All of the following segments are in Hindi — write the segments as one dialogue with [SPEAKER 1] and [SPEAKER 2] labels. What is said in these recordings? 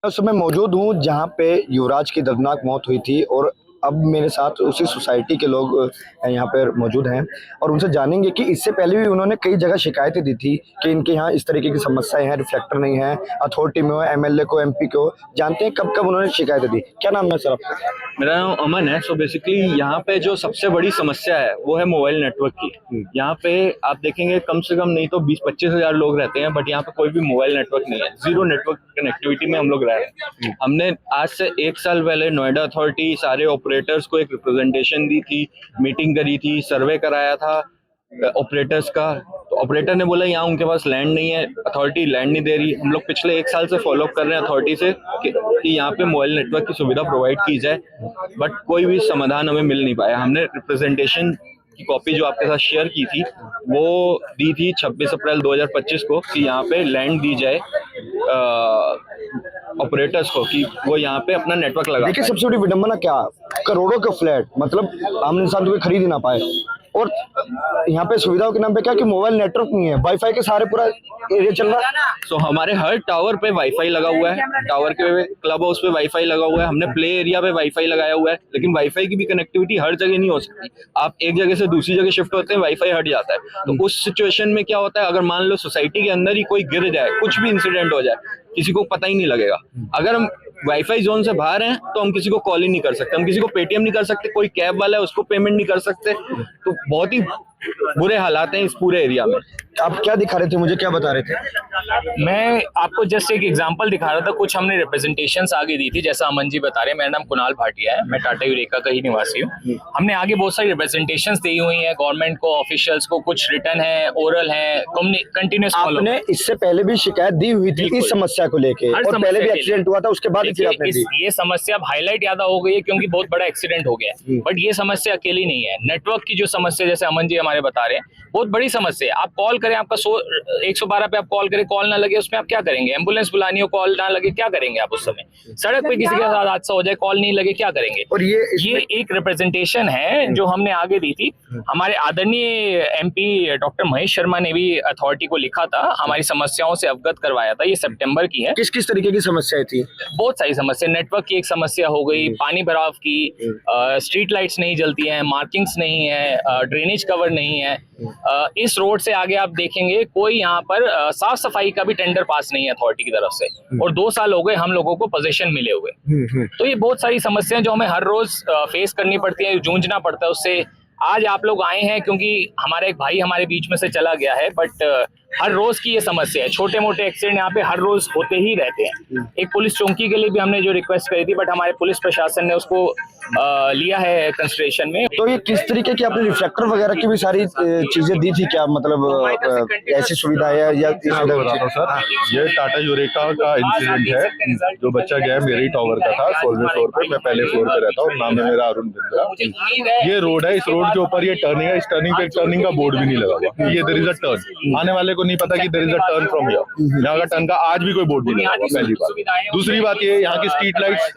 [SPEAKER 1] उस समय मौजूद हूँ जहाँ पे युवराज की दर्दनाक मौत हुई थी और अब मेरे साथ उसी सोसाइटी के लोग यहाँ पर मौजूद हैं और उनसे जानेंगे कि इससे पहले भी उन्होंने कई जगह शिकायतें दी थी कि इनके यहाँ इस तरीके की समस्याएं हैं, रिफ्लेक्टर नहीं है, अथॉरिटी में हो, एमएलए को, एमपी को। जानते हैं कब कब उन्होंने शिकायतें दी। क्या नाम है सर आपका?
[SPEAKER 2] मेरा नाम अमन है। सो बेसिकली यहाँ पे जो सबसे बड़ी समस्या है वो है मोबाइल नेटवर्क की। यहाँ पे आप देखेंगे कम से कम नहीं तो 20-25 हजार लोग रहते हैं, बट यहाँ पे कोई भी मोबाइल नेटवर्क नहीं है। जीरो नेटवर्क कनेक्टिविटी में हम लोग रह रहे हैं। हमने आज से 1 साल पहले नोएडा अथॉरिटी सारे ऑपरेटर्स को एक रिप्रेजेंटेशन दी थी, मीटिंग करी थी, सर्वे कराया था ऑपरेटर्स का। तो ऑपरेटर ने बोला यहाँ उनके पास लैंड नहीं है, अथॉरिटी लैंड नहीं दे रही। हम लोग पिछले 1 साल से फॉलो अप कर रहे हैं अथॉरिटी से कि यहाँ पे मोबाइल नेटवर्क की सुविधा प्रोवाइड की जाए, बट कोई भी समाधान हमें मिल नहीं पाया। हमने रिप्रेजेंटेशन की कॉपी जो आपके साथ शेयर की थी वो दी थी 26 अप्रैल 2025 को कि यहाँ पे लैंड दी जाए ऑपरेटर्स को कि वो यहाँ पे अपना नेटवर्क लगा।
[SPEAKER 1] देखिए सबसे बड़ी विडंबना क्या, करोड़ों के फ्लैट, मतलब आम इंसान तो कोई खरीद ही ना पाए और यहाँ पे सुविधाओं के नाम पे क्या कि मोबाइल नेटवर्क नहीं है, वाईफाई के सहारे पूरा एरिया चल रहा है।
[SPEAKER 2] सो हमारे हर टावर पे वाईफाई लगा हुआ है, टावर के क्लब हाउस पे वाईफाई लगा हुआ है, हमने प्ले एरिया पे वाईफाई लगाया हुआ है, लेकिन वाईफाई की भी कनेक्टिविटी हर जगह नहीं हो सकती। आप एक जगह से दूसरी जगह शिफ्ट होते हैं, वाईफाई हट जाता है। तो उस सिचुएशन में क्या होता है, अगर मान लो सोसाइटी के अंदर ही कोई गिर जाए, कुछ भी इंसिडेंट हो जाए, किसी को पता ही नहीं लगेगा। अगर हम वाईफाई जोन से बाहर हैं तो हम किसी को कॉल ही नहीं कर सकते, हम किसी को पेटीएम नहीं कर सकते, कोई कैब वाला है उसको पेमेंट नहीं कर सकते। तो बहुत ही बुरे हालात हैं इस पूरे एरिया में।
[SPEAKER 1] आप क्या दिखा रहे थे, मुझे क्या बता रहे थे?
[SPEAKER 3] मैं आपको जस्ट एक एग्जांपल दिखा रहा था। कुछ हमने रिप्रेजेंटेशंस आगे दी थी, जैसा अमन जी बता रहे हैं। मेरा नाम कुणाल भाटिया है, मैं टाटा यूरेका का ही निवासी हूँ। हमने आगे बहुत सारी रिप्रेजेंटेशंस दी हुई हैं गवर्नमेंट को, ऑफिशियल्स को। कुछ रिटर्न है, ओरल है, कंटिन्यूस फॉलो।
[SPEAKER 1] आपने इससे पहले भी शिकायत दी हुई थी इस समस्या को लेके और पहले भी एक्सीडेंट हुआ था, उसके बाद
[SPEAKER 3] ये समस्या हाईलाइट ज्यादा हो गई है क्योंकि बहुत बड़ा एक्सीडेंट हो गया है। बट ये समस्या अकेली नहीं है। नेटवर्क की जो समस्या, जैसे अमन जी हमारे बता रहे हैं, बहुत बड़ी समस्या है। आप कॉल करें, आपका 112 पे आप कॉल करें, कॉल ना लगे, उसमें आप क्या करेंगे? एम्बुलेंस बुलानी हो, कॉल ना लगे, क्या करेंगे आप उस समय? सड़क पे किसी के साथ हादसा हो जाए, कॉल नहीं लगे, क्या करेंगे?
[SPEAKER 1] और
[SPEAKER 3] ये एक रिप्रेजेंटेशन है जो हमने आगे दी थी। हमारे आदरणीय एमपी डॉक्टर महेश शर्मा ने भी अथॉरिटी को लिखा था, हमारी समस्याओं से अवगत करवाया था। ये सितंबर की है।
[SPEAKER 1] किस किस तरीके की समस्याएं थी?
[SPEAKER 3] बहुत सारी समस्या। नेटवर्क की एक समस्या हो गई, पानी भराव की, स्ट्रीट लाइट्स नहीं जलती हैं, मार्किंग्स नहीं है, ड्रेनेज कवर नहीं है। इस रोड से आगे आप देखेंगे कोई यहाँ पर साफ सफाई का भी टेंडर पास नहीं है अथॉरिटी की तरफ से, और 2 साल हो गए हम लोगों को पोजीशन मिले हुए। तो ये बहुत सारी समस्याएं जो हमें हर रोज फेस करनी पड़ती है, जूझना पड़ता है उससे। आज आप लोग आए हैं क्योंकि हमारा एक भाई हमारे बीच में से चला गया है, बट हर रोज की ये समस्या है। छोटे मोटे एक्सीडेंट यहाँ पे हर रोज होते ही रहते हैं। एक पुलिस चौकी के लिए भी हमने जो रिक्वेस्ट करी थी, बट हमारे पुलिस प्रशासन ने उसको लिया है कंसिडरेशन में।
[SPEAKER 1] तो ये किस तरीके की आपने रिफ्लेक्टर वगैरह की भी सारी चीजें दी थी क्या, मतलब ऐसी सुविधा है या
[SPEAKER 4] सर? ये टाटा यूरेका का इंसिडेंट है। जो बच्चा गया मेरे ही टावर का था, 16वें फ्लोर पे, मैं पहले फ्लोर पे रहता हूँ, नाम है मेरा अरुण बिंद्रा। ये रोड है, इस रोड के ऊपर ये टर्निंग है, इस टर्निंग पे टर्निंग का बोर्ड भी नहीं लगा हुआ। ये देयर इज अ टर्न, आने वाले को नहीं पता कि there is a turn from here. यहाँ का टर्न का आज भी कोई बोर्ड नहीं लगा हुआ, पहली बात। दूसरी बात ये, यहाँ की स्ट्रीट लाइट्स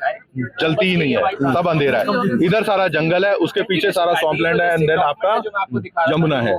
[SPEAKER 4] जलती ही नहीं है, सब अंधेरा है। इधर सारा जंगल है, उसके पीछे सारा स्वैम्पलैंड है, एंड देन आपका यमुना है।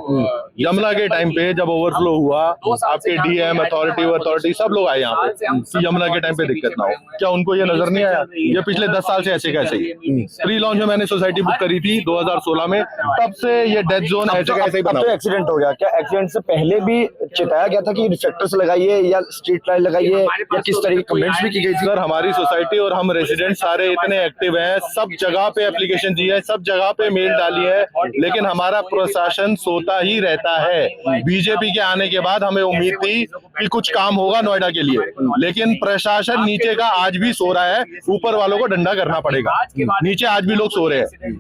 [SPEAKER 4] यमुना के टाइम पे जब ओवरफ्लो हुआ, आपके डीएम अथॉरिटी सब लोग आए यहाँ पे कि यमुना के टाइम पे दिक्कत ना हो। क्या उनको ये नजर नहीं आया? ये पिछले 10 साल से ऐसे कैसे ही। प्री लॉन्च में मैंने सोसाइटी बुक करी थी 2016 में, तब से ये डेथ जोन ऐसे कैसे ही बना।
[SPEAKER 1] तो एक्सीडेंट हो गया, क्या एक्सीडेंट से पहले भी चिताया गया था कि रिफ्लेक्टर्स लगाइए या स्ट्रीट लाइट लगाइए, या किस तरह की कमेंट्स भी की गई थी?
[SPEAKER 4] सर हमारी सोसाइटी और हम रेजिडेंट सारे इतने एक्टिव हैं, सब जगह पे एप्लीकेशन दी है, सब जगह पे मेल डाली है, लेकिन हमारा प्रशासन सोता ही रहता है। बीजेपी के आने के बाद हमें उम्मीद थी कि कुछ काम होगा नोएडा के लिए, लेकिन प्रशासन नीचे का आज भी सो रहा है। ऊपर वालों को डंडा करना पड़ेगा, नीचे आज भी लोग सो रहे हैं।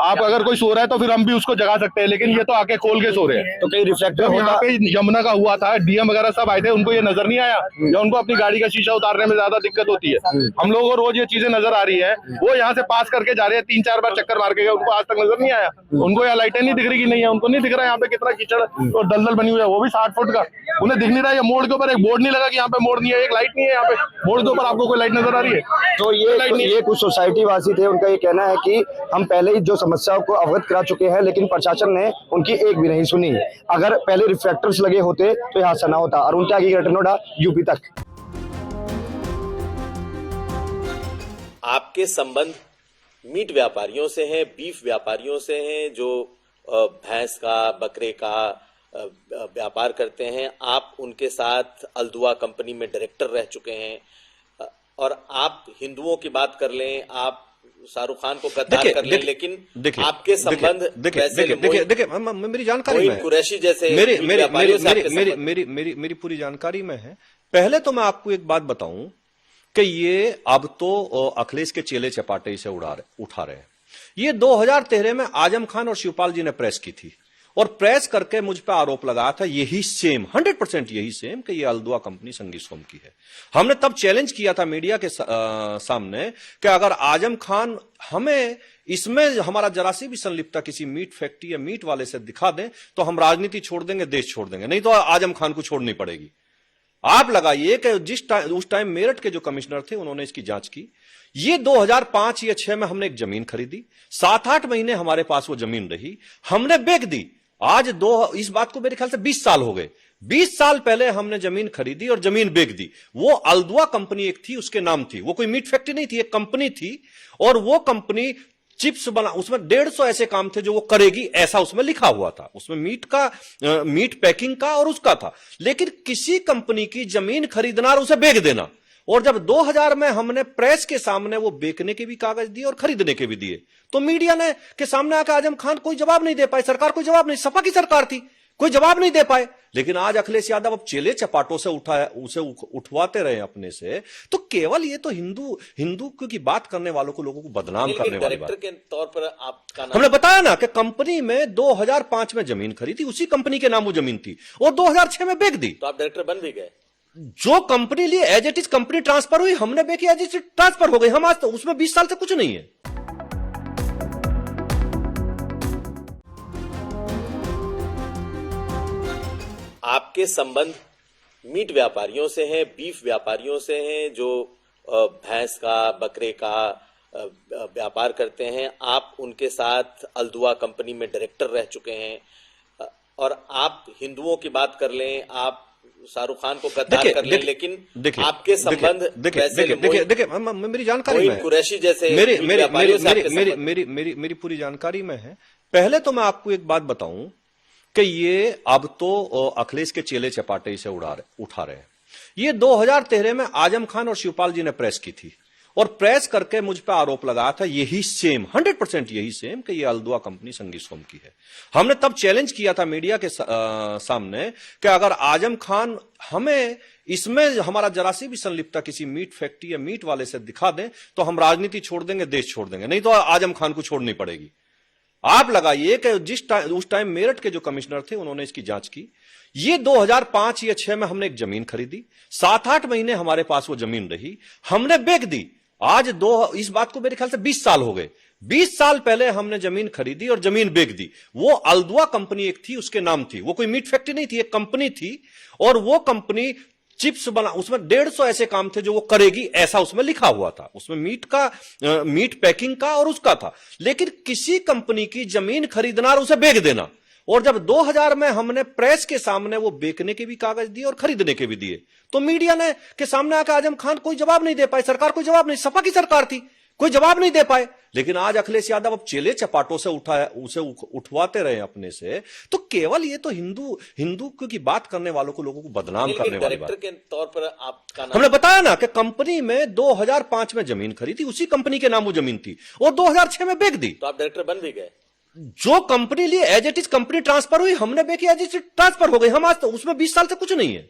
[SPEAKER 4] आप अगर कोई सो रहा है तो फिर हम भी उसको जगा सकते हैं, लेकिन ये तो आके खोल के सो रहे हैं।
[SPEAKER 1] तो कई रिफ्लेक्टर
[SPEAKER 4] यहाँ पे यमुना का हुआ था, डीएम वगैरह सब आए थे, उनको ये नजर नहीं आया, या उनको अपनी गाड़ी का शीशा उतारने में ज्यादा दिक्कत होती है। हम लोगों को रोज ये चीजें नजर आ रही है, वो यहाँ से पास करके जा रहे हैं, 3-4 बार चक्कर मार के गए, उनको आज तक नजर नहीं आया। उनको यहाँ लाइटें नहीं दिख रही कि नहीं है, उनको नहीं दिख रहा है यहाँ पे कितना कीचड़ और दलदल बनी हुई है, वो भी 60 फुट का, उन्हें दिख नहीं रहा है। मोड़ के ऊपर एक बोर्ड नहीं लगा कि यहाँ पे मोड़ नहीं है, एक लाइट नहीं है यहाँ पे, मोड़ के ऊपर आपको कोई लाइट नजर आ रही है?
[SPEAKER 1] तो ये कुछ सोसाइटी वासी थे, उनका ये कहना है कि हम पहले ही जो समस्याओं को अवगत करा चुके हैं, लेकिन प्रशासन ने उनकी एक भी नहीं सुनी। अगर पहले रिफ्लेक्टर्स लगे होते तो यहाँ से ना होता। अरुण त्यागी, नोएडा, यूपी तक।
[SPEAKER 5] आपके संबंध मीट व्यापारियों से हैं, बीफ व्यापारियों से हैं, जो भैंस का, बकरे का व्यापार करते हैं। आप उनके साथ अल्दुआ कंपनी में डायरेक्टर रह चुके हैं। और आप हिंदुओं की बात कर लें, आप शाहरुख खान को गद्दार कर लें, लेकिन आपके संबंध
[SPEAKER 6] मेरी जानकारी में
[SPEAKER 5] कुरैशी जैसे
[SPEAKER 6] मेरी पूरी जानकारी में है। पहले तो मैं आपको एक बात बताऊं कि ये अब तो अखिलेश के चेले चपाटे इसे उठा रहे हैं। ये 2013 में आजम खान और शिवपाल जी ने प्रेस की थी और प्रेस करके मुझ पर आरोप लगाया था यही सेम 100% यही सेम कि ये अल्दुआ कंपनी संगी सोम की है। हमने तब चैलेंज किया था मीडिया के सामने कि अगर आजम खान हमें इसमें हमारा जरा सी भी संलिप्तता किसी मीट फैक्ट्री या मीट वाले से दिखा दें तो हम राजनीति छोड़ देंगे, देश छोड़ देंगे, नहीं तो आजम खान को छोड़नी पड़ेगी। आप लगाइए कि उस टाइम मेरठ के जो कमिश्नर थे उन्होंने इसकी जांच की। ये 2005 या 6 में हमने एक जमीन खरीदी, 7-8 महीने हमारे पास वो जमीन रही, हमने बेच दी। आज इस बात को मेरे ख्याल से 20 साल हो गए। 20 साल पहले हमने जमीन खरीदी और जमीन बेच दी। वो अल्दुआ कंपनी एक थी, उसके नाम थी, वो कोई मीट फैक्ट्री नहीं थी, एक कंपनी थी। और वो कंपनी चिप्स बना, उसमें 150 ऐसे काम थे जो वो करेगी, ऐसा उसमें लिखा हुआ था। उसमें मीट पैकिंग का और उसका था। लेकिन किसी कंपनी की जमीन खरीदना और उसे बेच देना, और जब 2000 में हमने प्रेस के सामने वो बेचने के भी कागज दिए और खरीदने के भी दिए, तो मीडिया ने के सामने आकर आजम खान कोई जवाब नहीं दे पाए, सरकार कोई जवाब नहीं, सपा की सरकार थी, कोई जवाब नहीं दे पाए। लेकिन आज अखिलेश यादव अब चेले चपाटों से उसे उठवाते रहे अपने से, तो केवल ये तो हिंदू की बात करने वालों को, लोगों को बदनाम करने वाली बात।
[SPEAKER 5] के तौर पर आपका नाम,
[SPEAKER 6] हमने बताया ना कि कंपनी में 2005 में जमीन खरीदी, उसी कंपनी के नाम वो जमीन थी, और 2006 में बेच दी।
[SPEAKER 5] तो आप डायरेक्टर बन भी गए।
[SPEAKER 6] जो कंपनी ली as it is company transfer हुई, हमने बेची एज इट इज ट्रांसफर हो गई। हम आज तो उसमें 20 साल से कुछ नहीं है।
[SPEAKER 5] आपके संबंध मीट व्यापारियों से हैं, बीफ व्यापारियों से हैं, जो भैंस का, बकरे का व्यापार करते हैं। आप उनके साथ अल्दुआ कंपनी में डायरेक्टर रह चुके हैं। और आप हिंदुओं की बात कर लें, आप शाहरुख खान को गद्दार कर लें, लेकिन आपके संबंध
[SPEAKER 6] मेरी जानकारी में
[SPEAKER 5] कुरैशी जैसे
[SPEAKER 6] मेरी पूरी जानकारी में है। पहले तो मैं आपको एक बात बताऊं कि ये अब तो अखिलेश के चेले चपाटे इसे उठा रहे हैं। ये 2013 में आजम खान और शिवपाल जी ने प्रेस की थी और प्रेस करके मुझ पर आरोप लगाया था यही सेम 100% यही सेम कि ये अल्दुआ कंपनी संगी सोम की है। हमने तब चैलेंज किया था मीडिया के सामने कि अगर आजम खान हमें इसमें हमारा जरा सी भी संलिप्तता किसी मीट फैक्ट्री या मीट वाले से दिखा दें तो हम राजनीति छोड़ देंगे, देश छोड़ देंगे, नहीं तो आजम खान को छोड़नी पड़ेगी। आप लगाइए कि उस टाइम मेरठ के जो कमिश्नर थे उन्होंने इसकी जांच की। ये 2005 या 6 में हमने एक जमीन खरीदी, 7-8 महीने हमारे पास वो जमीन रही, हमने बेच दी। आज इस बात को मेरे ख्याल से 20 साल हो गए। 20 साल पहले हमने जमीन खरीदी और जमीन बेच दी। वो अल्दुआ कंपनी एक थी, उसके नाम थी, वो कोई मीट फैक्ट्री नहीं थी, एक कंपनी थी। और वो कंपनी चिप्स बना, उसमें 150 ऐसे काम थे जो वो करेगी, ऐसा उसमें लिखा हुआ था। उसमें मीट पैकिंग का और उसका था। लेकिन किसी कंपनी की जमीन खरीदना और उसे बेच देना, और जब 2000 में हमने प्रेस के सामने वो बेचने के भी कागज दिए और खरीदने के भी दिए, तो मीडिया ने के सामने आकर आजम खान कोई जवाब नहीं दे पाए, सरकार कोई जवाब नहीं, सपा की सरकार थी, कोई जवाब नहीं दे पाए। लेकिन आज अखिलेश यादव अब चेले चपाटों से उसे उठवाते रहे अपने से, तो केवल ये तो हिंदू की बात करने वालों को, लोगों को बदनाम करने वाली बात।
[SPEAKER 5] के तौर पर आपका नाम,
[SPEAKER 6] हमने बताया ना कि कंपनी में 2005 में जमीन खरीदी, उसी कंपनी के नाम वो जमीन थी, और 2006 में बेच दी।
[SPEAKER 5] तो आप डायरेक्टर बन भी गए।
[SPEAKER 6] जो कंपनी ली as it is company transfer हुई, हमने बेची एज इट इज ट्रांसफर हो गई। हम आज तो उसमें 20 साल से कुछ नहीं है।